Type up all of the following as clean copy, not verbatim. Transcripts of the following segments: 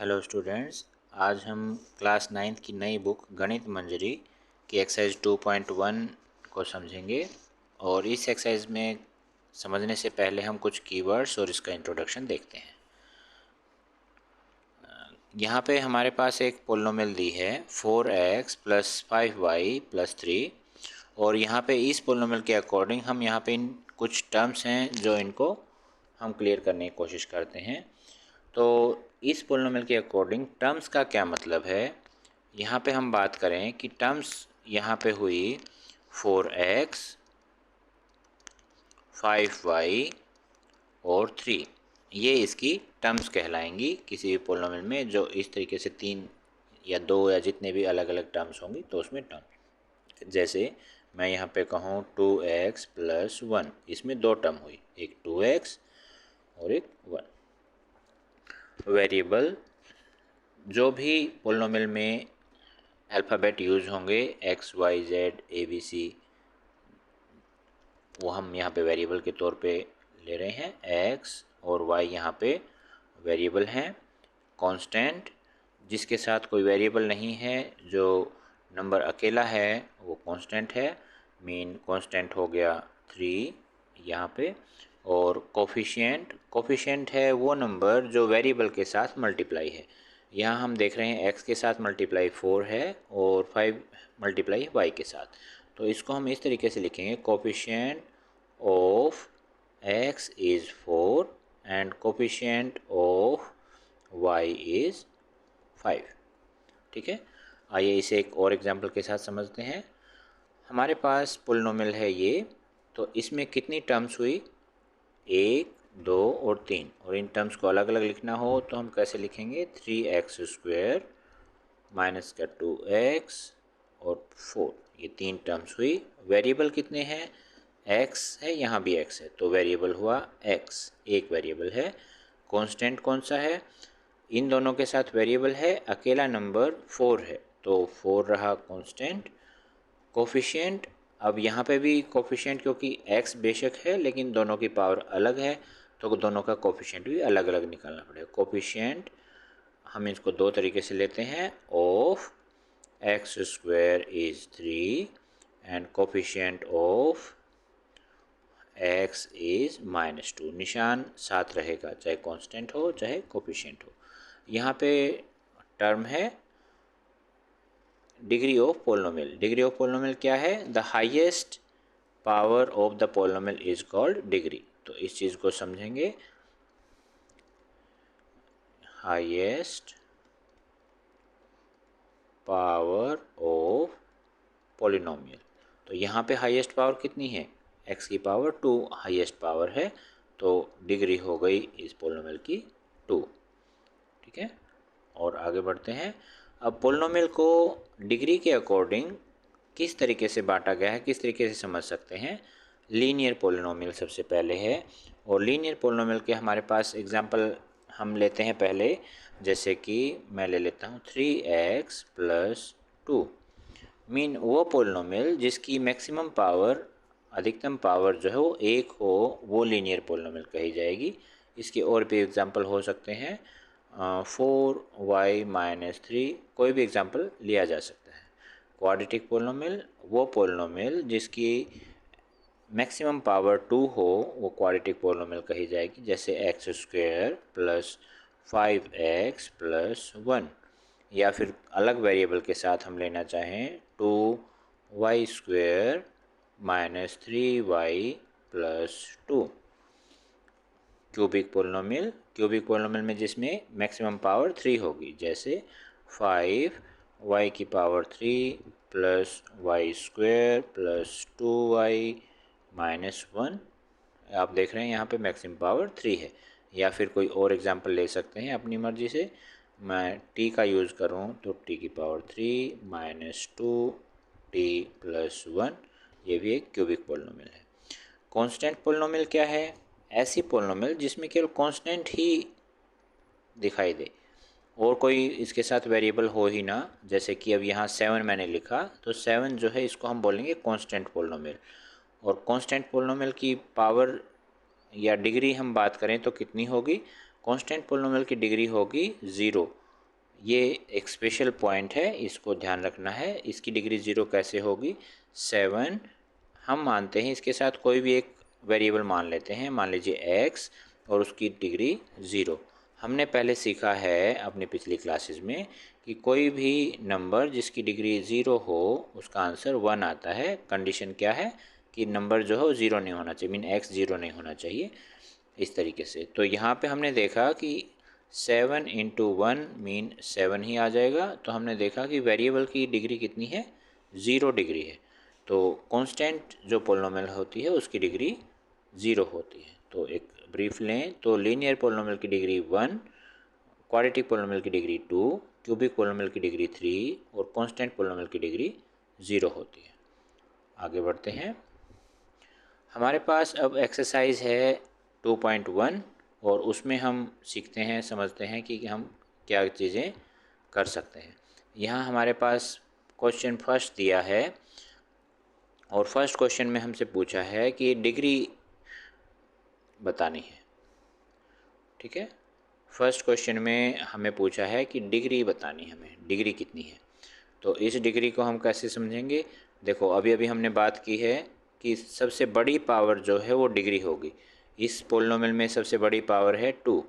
Hello students, आज हम class 9th की नई बुक गणित मंजरी की एक्सरसाइज 2.1 को समझेंगे। और इस एक्सरसाइज में समझने से पहले हम कुछ कीवर्ड्स और इसका इंट्रोडक्शन देखते हैं। यहाँ पे हमारे पास एक पोलिनोमियल दी है 4x + 5y + 3। और यहाँ पे इस पोलिनोमियल के अकॉर्डिंग हम यहाँ पे इन कुछ टर्म्स हैं जो इनको हम क्लियर करने की कोशिश करते हैं। तो इस पोलिनोमियल के अकॉर्डिंग टर्म्स का क्या मतलब है, यहाँ पे हम बात करें कि टर्म्स यहाँ पे हुई 4x 5y और 3। ये इसकी टर्म्स कहलाएंगी किसी भी पोलिनोमियल में जो इस तरीके से 3 या 2 या जितने भी अलग अलग टर्म्स होंगी तो उसमें टर्म। जैसे मैं यहाँ पे कहूँ 2x + 1, इसमें दो टर्म हुई, एक 2x और एक 1। वेरिएबल जो भी पोलिनोमियल में अल्फ़ाबेट यूज़ होंगे x, y, z, a, b, c, वो हम यहाँ पे वेरिएबल के तौर पे ले रहे हैं। x और y यहाँ पे वेरिएबल हैं। कांस्टेंट जिसके साथ कोई वेरिएबल नहीं है, जो नंबर अकेला है वो कांस्टेंट है। मीन कांस्टेंट हो गया 3 यहाँ पे। और कोफिशिएंट है वो नंबर जो वेरिएबल के साथ मल्टीप्लाई है। यहाँ हम देख रहे हैं x के साथ मल्टीप्लाई 4 है और 5 मल्टीप्लाई y के साथ। तो इसको हम इस तरीके से लिखेंगे, coefficient of x is 4 and coefficient of y is 5। ठीक है, आइए इसे एक और एग्जांपल के साथ समझते हैं। हमारे पास पोलिनोमियल है ये, तो इसमें कितनी टर्म्स हुई, 1, 2 और 3। और इन टर्म्स को अलग अलग लिखना हो तो हम कैसे लिखेंगे, 3x² माइनस का 2x और 4। ये 3 टर्म्स हुई। वेरिएबल कितने हैं, x है, यहाँ भी x है, तो वेरिएबल हुआ x, एक वेरिएबल है। कांस्टेंट कौन सा है, इन दोनों के साथ वेरिएबल है, अकेला नंबर 4 है तो 4 रहा कांस्टेंट। कोफिशिएंट, अब यहाँ पे भी कोफिशिएंट क्योंकि x बेशक है लेकिन दोनों की पावर अलग है तो दोनों का कोफिशिएंट भी अलग अलग निकालना पड़ेगा। कोफिशिएंट हम इसको दो तरीके से लेते हैं, of x² is 3 and coefficient of x is -2। निशान साथ रहेगा चाहे कांस्टेंट हो चाहे कोफिशिएंट हो। यहाँ पे टर्म है degree of polynomial. Degree of polynomial क्या है, the highest power of the polynomial is called degree. तो इस चीज़ को समझेंगे, हाईएस्ट पावर ऑफ पोलिनोमियल। तो यहाँ पे हाईएस्ट पावर कितनी है, x की पावर 2 हाईएस्ट पावर है, तो डिग्री हो गई इस पोलिनोमियल की 2। ठीक है, और आगे बढ़ते हैं। अब पोलिनोमियल को डिग्री के अकॉर्डिंग किस तरीके से बांटा गया है, किस तरीके से समझ सकते हैं। लीनियर पोलिनोमियल सबसे पहले है, और लीनियर पोलिनोमियल के हमारे पास एग्जांपल हम लेते हैं पहले। जैसे कि मैं ले लेता हूँ 3x + 2। मीन वो पोलिनोमियल जिसकी मैक्सिमम पावर, अधिकतम पावर जो है वो 1 हो, वो लीनियर पोलिनोमियल कही जाएगी। इसके और भी एग्जांपल हो सकते हैं, 4y - 3, कोई भी एग्जांपल लिया जा सकता है। क्वाड्रेटिक पोलिनोमियल, वो पोलिनोमियल जिसकी मैक्सिमम पावर 2 हो, वो क्वाड्रेटिक पोलिनोमियल कही जाएगी। जैसे x² + 5x + 1। या फिर अलग वेरिएबल के साथ हम लेना चाहें, 2y² - 3y + 2। क्यूबिक पोलिनोमियल में जिसमें मैक्सिमम पावर 3 होगी, जैसे 5y की पावर 3 + y² + 2y - 1। आप देख रहे हैं यहाँ पे मैक्सिमम पावर 3 है। या फिर कोई और एग्जांपल ले सकते हैं अपनी मर्ज़ी से। मैं t का यूज़ करूँ तो t की पावर 3 - 2t + 1। ये भी एक क्यूबिक पोलिनोमियल है। कांस्टेंट पोलिनोमियल क्या है, ऐसी पोलिनोमियल जिसमें केवल कांस्टेंट ही दिखाई दे और कोई इसके साथ वेरिएबल हो ही ना। जैसे कि अब यहाँ 7 मैंने लिखा, तो 7 जो है इसको हम बोलेंगे कांस्टेंट पोलिनोमियल। और कांस्टेंट पोलिनोमियल की पावर या डिग्री हम बात करें तो कितनी होगी, कांस्टेंट पोलिनोमियल की डिग्री होगी 0। ये एक स्पेशल पॉइंट है, इसको ध्यान रखना है। इसकी डिग्री 0 कैसे होगी? 7 हम मानते हैं, इसके साथ कोई भी एक वेरिएबल मान लेते हैं, मान लीजिए x, और उसकी डिग्री 0। हमने पहले सीखा है अपनी पिछली क्लासेस में कि कोई भी नंबर जिसकी डिग्री 0 हो उसका आंसर 1 आता है। कंडीशन क्या है कि नंबर जो है 0 नहीं होना चाहिए, मीन x 0 नहीं होना चाहिए, इस तरीके से। तो यहाँ पे हमने देखा कि 7 इंटू 1 मीन 7 ही आ जाएगा। तो हमने देखा कि वेरिएबल की डिग्री कितनी है? 0 डिग्री है। तो कांस्टेंट जो पोलिनोमियल होती है उसकी डिग्री 0 होती है। तो एक ब्रीफ लें तो लीनियर पोलिनोमियल की डिग्री 1, क्वाड्रेटिक पोलिनोमियल की डिग्री 2, क्यूबिक पोलिनोमियल की डिग्री 3 और कांस्टेंट पोलिनोमियल की डिग्री 0 होती है। आगे बढ़ते हैं। हमारे पास अब एक्सरसाइज है 2.1 और उसमें हम सीखते हैं, समझते हैं कि हम क्या चीज़ें कर सकते हैं। यहाँ हमारे पास क्वेश्चन फर्स्ट दिया है और फर्स्ट क्वेश्चन में हमसे पूछा है कि डिग्री बतानी है। ठीक है, फर्स्ट क्वेश्चन में हमें पूछा है कि डिग्री बतानी है, हमें डिग्री कितनी है। तो इस डिग्री को हम कैसे समझेंगे? देखो, अभी अभी हमने बात की है कि सबसे बड़ी पावर जो है वो डिग्री होगी। इस पोलिनोमियल में सबसे बड़ी पावर है 2,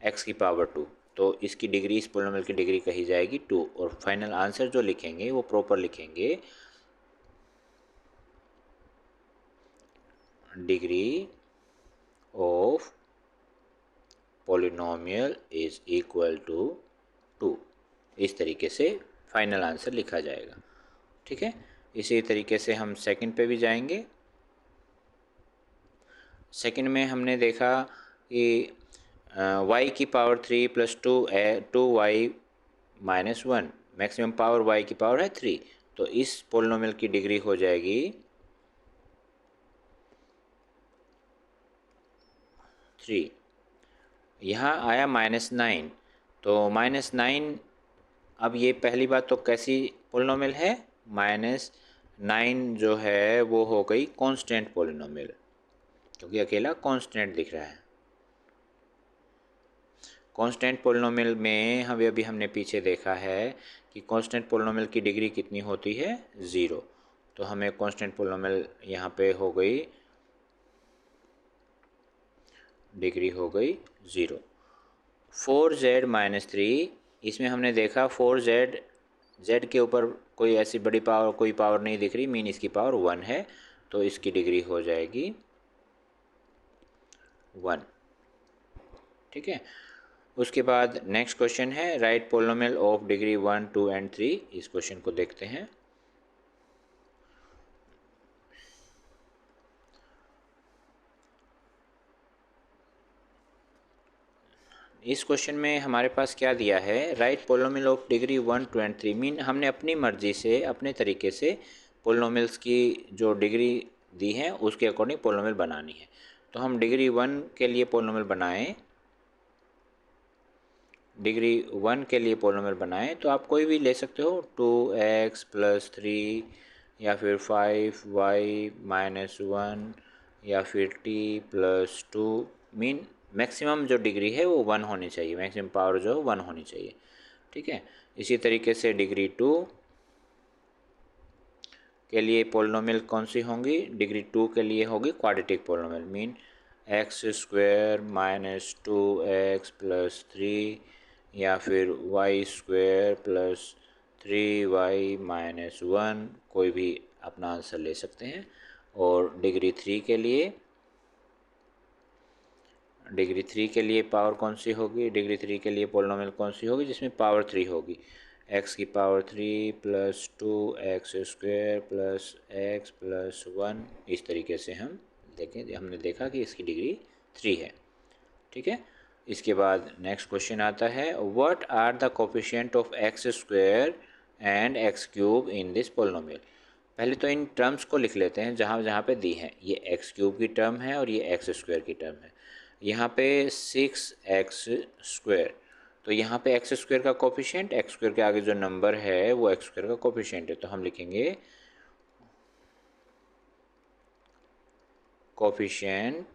x की पावर 2। तो इसकी डिग्री, इस पोलिनोमियल की डिग्री कही जाएगी 2। और फाइनल आंसर जो लिखेंगे वो प्रॉपर लिखेंगे, degree of polynomial is equal to 2। इस तरीके से फाइनल आंसर लिखा जाएगा। ठीक है, इसी तरीके से हम सेकंड पे भी जाएंगे। सेकंड में हमने देखा कि y की power 3 plus 2y minus 1, maximum power y की पावर है 3। तो इस पोलिनोमियल की डिग्री हो जाएगी 3। यहाँ आया -9, तो -9, अब ये पहली बात तो कैसी पोलिनोमियल है? -9 जो है वो हो गई कांस्टेंट पोलिनोमियल, क्योंकि अकेला कांस्टेंट दिख रहा है। कांस्टेंट पोलिनोमियल में अभी हमने पीछे देखा है कि कांस्टेंट पोलिनोमियल की डिग्री कितनी होती है? 0। तो हमें कांस्टेंट पोलिनोमियल यहाँ पे हो गई, डिग्री हो गई 0। 4z माइनस 3, इसमें हमने देखा 4z, z के ऊपर कोई ऐसी बड़ी पावर, कोई पावर नहीं दिख रही, मीन इसकी पावर 1 है। तो इसकी डिग्री हो जाएगी 1। ठीक है, उसके बाद नेक्स्ट क्वेश्चन है right polynomial of degree 1, 2 and 3। इस क्वेश्चन को देखते हैं। इस क्वेश्चन में हमारे पास क्या दिया है? Right polynomial of degree 1, 2 and 3। Mean हमने अपनी मर्जी से, अपने तरीके से पोलिनोमियल्स की जो डिग्री दी है उसके अकॉर्डिंग पोलिनोमियल बनानी है। तो हम डिग्री 1 के लिए पोलिनोमियल बनाएं, डिग्री 1 के लिए पोलिनोमियल बनाएं तो आप कोई भी ले सकते हो, 2x प्लस 3 या फिर 5y माइनस 1 या फिर t प्लस 2। मीन मैक्सिमम जो डिग्री है वो 1 होनी चाहिए, मैक्सिमम पावर जो है 1 होनी चाहिए। ठीक है, इसी तरीके से डिग्री 2 के लिए पोलिनोमियल कौन सी होंगी? डिग्री 2 के लिए होगी quadratic polynomial, mean x² minus 2x plus 3 या फिर y² प्लस 3y माइनस 1, कोई भी अपना आंसर ले सकते हैं। और डिग्री 3 के लिए, डिग्री 3 के लिए पावर कौन सी होगी? डिग्री 3 के लिए पोलिनोमियल कौन सी होगी जिसमें पावर 3 होगी? x की power 3 plus 2x² plus x plus 1। इस तरीके से हम देखें, हमने देखा कि इसकी डिग्री 3 है। ठीक है, इसके बाद नेक्स्ट क्वेश्चन आता है what are the coefficient of x² and x³ in this polynomial. पहले तो इन टर्म्स को लिख लेते हैं जहाँ जहाँ पे दी हैं। ये x³ की टर्म है और ये x² की टर्म है। यहाँ पे 6x², तो यहाँ पे x² का कोफिशिएंट, x² के आगे जो नंबर है वो x² का कोफिशिएंट है। तो हम लिखेंगे कोफिशिएंट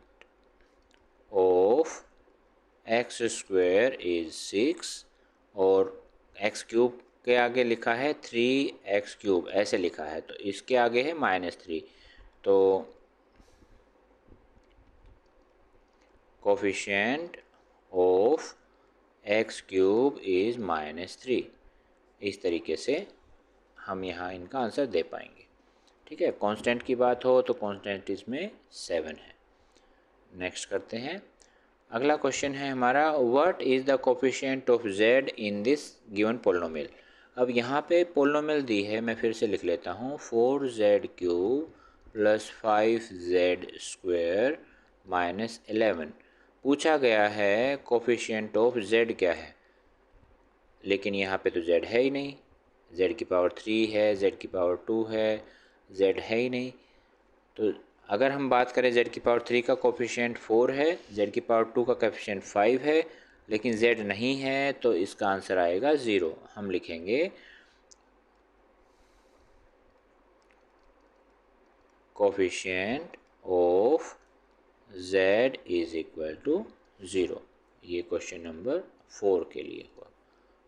ऑफ x² इज 6 और एक्स क्यूब के आगे लिखा है 3x³ ऐसे लिखा है, तो इसके आगे है -3, तो कोफिशिएंट ऑफ x³ इज़ -3। इस तरीके से हम यहाँ इनका आंसर दे पाएंगे। ठीक है, कांस्टेंट की बात हो तो कांस्टेंट इसमें 7 है। नेक्स्ट करते हैं। अगला क्वेश्चन है हमारा, what is the coefficient of z in this given polynomial. अब यहाँ पे पोलिनोमियल दी है, मैं फिर से लिख लेता हूँ, 4z³ + 5z² - 11। पूछा गया है कोफिशिएंट ऑफ z क्या है, लेकिन यहाँ पे तो z है ही नहीं, z⁻³ है, z⁻2 है, z है ही नहीं। तो अगर हम बात करें z⁻³ का कोफिशिएंट 4 है, z⁻2 का कोफिशिएंट 5 है, लेकिन z नहीं है, तो इसका आंसर आएगा 0। हम लिखेंगे कोफिशिएंट ऑफ z = 0। ये क्वेश्चन नंबर 4 के लिए हुआ।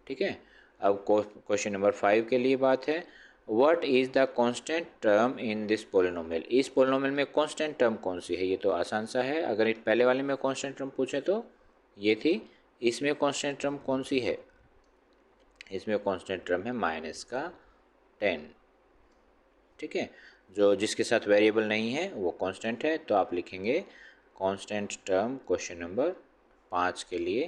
ठीक है, अब क्वेश्चन नंबर 5 के लिए बात है, what is the constant term in this polynomial. इस पोलिनोमियल में कांस्टेंट टर्म कौन सी है, ये तो आसान सा है। अगर इस पहले वाले में कांस्टेंट टर्म पूछे तो ये थी, इसमें कांस्टेंट टर्म कौन सी है, इसमें कांस्टेंट टर्म है -10। ठीक है, जो जिसके साथ वेरिएबल नहीं है वो कांस्टेंट है, तो आप लिखेंगे कांस्टेंट टर्म क्वेश्चन नंबर 5 के लिए,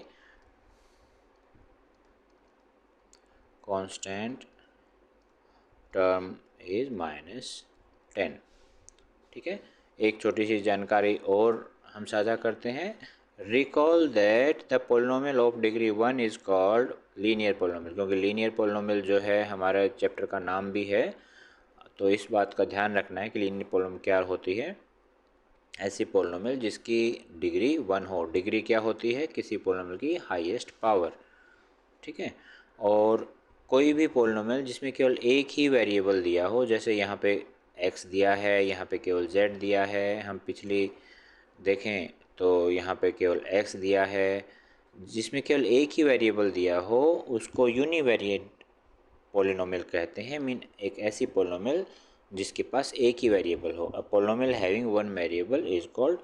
कांस्टेंट टर्म इज -10। ठीक है, एक छोटी सी जानकारी और हम साझा करते हैं। Recall that the polynomial of degree 1 is called linear polynomial, क्योंकि लीनियर पोलिनोमियल जो है हमारे चैप्टर का नाम भी है, तो इस बात का ध्यान रखना है कि लीनियर पोलिनोमियल क्या होती है, ऐसी पोलिनोमियल जिसकी डिग्री 1 हो। डिग्री क्या होती है, किसी पोलिनोमियल की हाईएस्ट पावर। ठीक है, और कोई भी पोलिनोमियल जिसमें केवल एक ही वेरिएबल दिया हो, जैसे यहाँ पे x दिया है, यहाँ पे केवल z दिया है, हम पिछली देखें तो यहाँ पे केवल x दिया है, जिसमें केवल एक ही वेरिएबल दिया हो उसको यूनिवेरिएट पोलिनोमियल कहते हैं। मीन एक ऐसी पोलिनोमियल जिसके पास एक ही वेरिएबल हो। A polynomial having one variable is called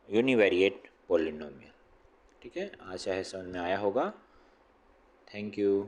univariate polynomial. ठीक है, आशा है समझ में आया होगा। Thank you.